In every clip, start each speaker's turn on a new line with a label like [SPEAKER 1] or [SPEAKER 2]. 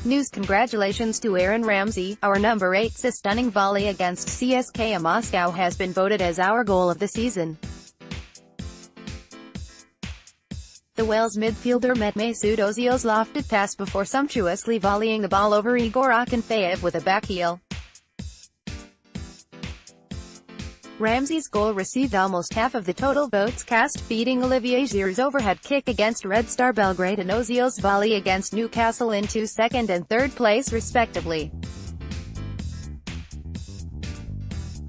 [SPEAKER 1] News: congratulations to Aaron Ramsey, our number 8. A stunning volley against CSKA Moscow has been voted as our goal of the season. The Wales midfielder met Mesut Ozil's lofted pass before sumptuously volleying the ball over Igor Akinfeev with a back heel. Ramsey's goal received almost half of the total votes cast, beating Olivier Giroud's overhead kick against Red Star Belgrade and Ozil's volley against Newcastle into second and third place respectively.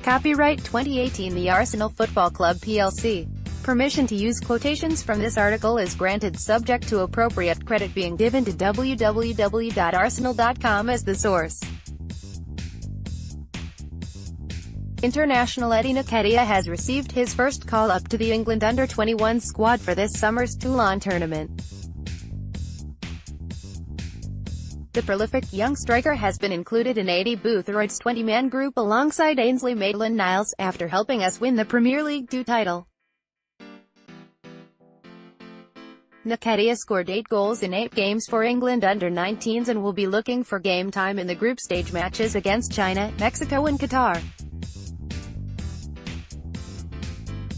[SPEAKER 1] Copyright 2018 The Arsenal Football Club plc. Permission to use quotations from this article is granted subject to appropriate credit being given to www.arsenal.com as the source. International Eddie Nketiah has received his first call-up to the England under-21 squad for this summer's Toulon tournament. The prolific young striker has been included in Adi Boothroyd's 20-man group alongside Ainsley Maitland-Niles, after helping us win the Premier League 2 title. Nketiah scored 8 goals in 8 games for England under-19s and will be looking for game time in the group stage matches against China, Mexico and Qatar.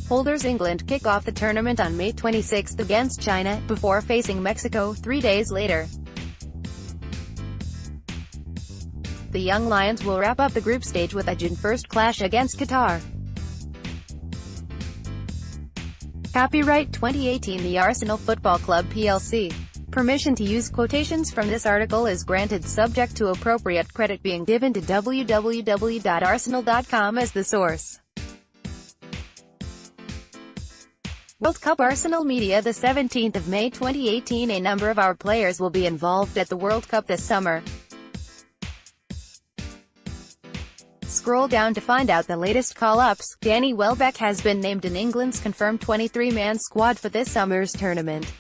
[SPEAKER 1] Holders England kick off the tournament on May 26 against China, before facing Mexico 3 days later. The Young Lions will wrap up the group stage with a June 1 clash against Qatar. Copyright 2018 The Arsenal Football Club plc. Permission to use quotations from this article is granted subject to appropriate credit being given to www.arsenal.com as the source. World Cup. Arsenal Media. The 17th of May 2018. A number of our players will be involved at the World Cup this summer. Scroll down to find out the latest call-ups. Danny Welbeck has been named in England's confirmed 23-man squad for this summer's tournament.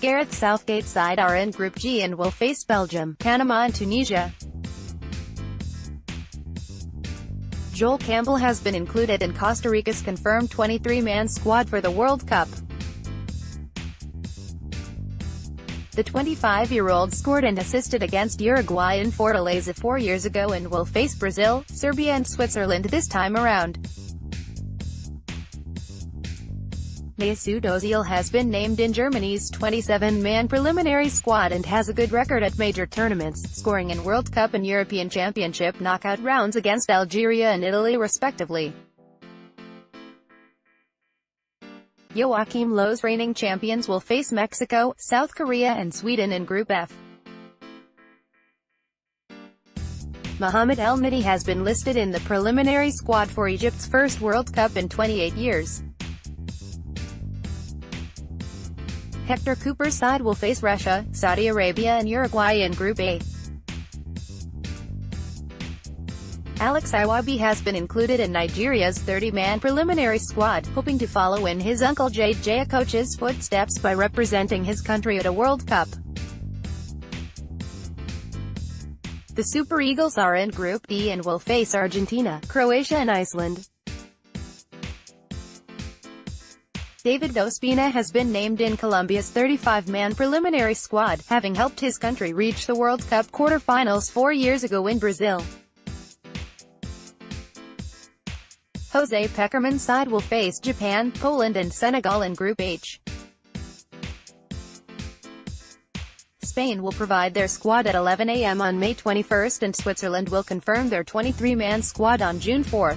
[SPEAKER 1] Gareth Southgate's side are in Group G and will face Belgium, Panama and Tunisia. Joel Campbell has been included in Costa Rica's confirmed 23-man squad for the World Cup. The 25-year-old scored and assisted against Uruguay in Fortaleza 4 years ago and will face Brazil, Serbia and Switzerland this time around. Mesut Ozil has been named in Germany's 27-man preliminary squad and has a good record at major tournaments, scoring in World Cup and European Championship knockout rounds against Algeria and Italy respectively. Joachim Löw's reigning champions will face Mexico, South Korea and Sweden in Group F. Mohamed El Midi has been listed in the preliminary squad for Egypt's first World Cup in 28 years. Hector Cooper's side will face Russia, Saudi Arabia and Uruguay in Group A. Alex Iwobi has been included in Nigeria's 30-man preliminary squad, hoping to follow in his uncle Jade Jayakoche's footsteps by representing his country at a World Cup. The Super Eagles are in Group D and will face Argentina, Croatia and Iceland. David Ospina has been named in Colombia's 35-man preliminary squad, having helped his country reach the World Cup quarterfinals 4 years ago in Brazil. Jose Peckerman's side will face Japan, Poland and Senegal in Group H. Spain will provide their squad at 11 a.m. on May 21 and Switzerland will confirm their 23-man squad on June 4.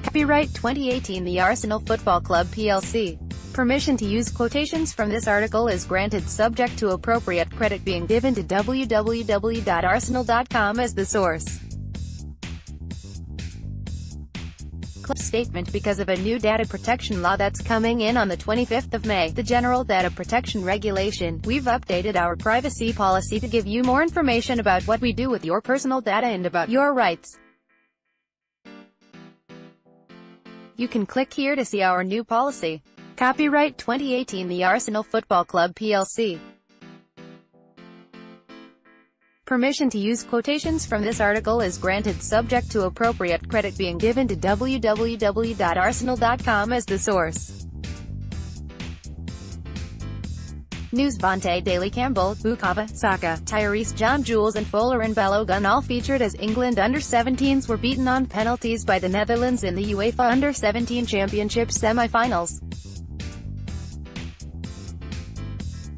[SPEAKER 1] Copyright 2018 The Arsenal Football Club plc. Permission to use quotations from this article is granted subject to appropriate credit being given to www.arsenal.com as the source. Club statement: because of a new data protection law that's coming in on the 25th of May, the General Data Protection Regulation, we've updated our privacy policy to give you more information about what we do with your personal data and about your rights. You can click here to see our new policy. Copyright 2018 The Arsenal Football Club plc. Permission to use quotations from this article is granted subject to appropriate credit being given to www.arsenal.com as the source. News Vontae Daly-Campbell, Bukayo Saka, Tyrese John Jules and Folarin Balogun all featured as England under-17s were beaten on penalties by the Netherlands in the UEFA Under-17 Championship semi-finals.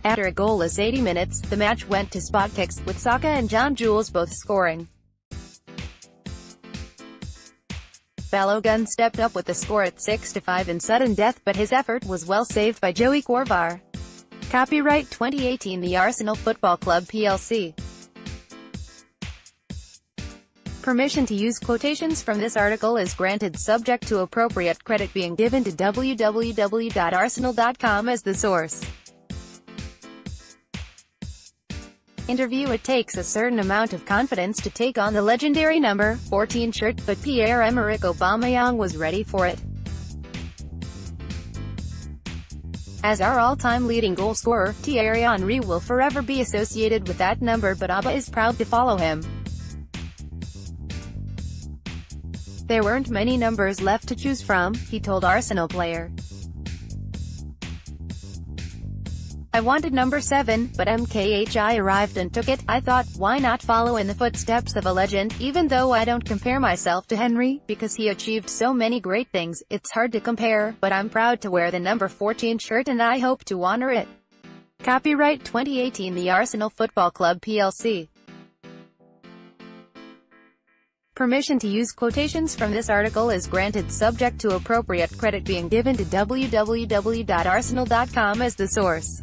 [SPEAKER 1] After a goalless 80 minutes, the match went to spot kicks, with Saka and John Jules both scoring. Balogun stepped up with the score at 6-5 in sudden death, but his effort was well saved by Joey Corvar. Copyright 2018 The Arsenal Football Club plc. Permission to use quotations from this article is granted subject to appropriate credit being given to www.arsenal.com as the source. Interview. It takes a certain amount of confidence to take on the legendary number 14 shirt, but Pierre-Emerick Aubameyang was ready for it. As our all-time leading goal scorer, Thierry Henry will forever be associated with that number, but Abba is proud to follow him. There weren't many numbers left to choose from, he told Arsenal player. I wanted number 7, but MKHI arrived and took it. I thought, why not follow in the footsteps of a legend? Even though I don't compare myself to Henry, because he achieved so many great things, it's hard to compare, but I'm proud to wear the number 14 shirt and I hope to honor it. Copyright 2018 The Arsenal Football Club plc. Permission to use quotations from this article is granted subject to appropriate credit being given to www.arsenal.com as the source.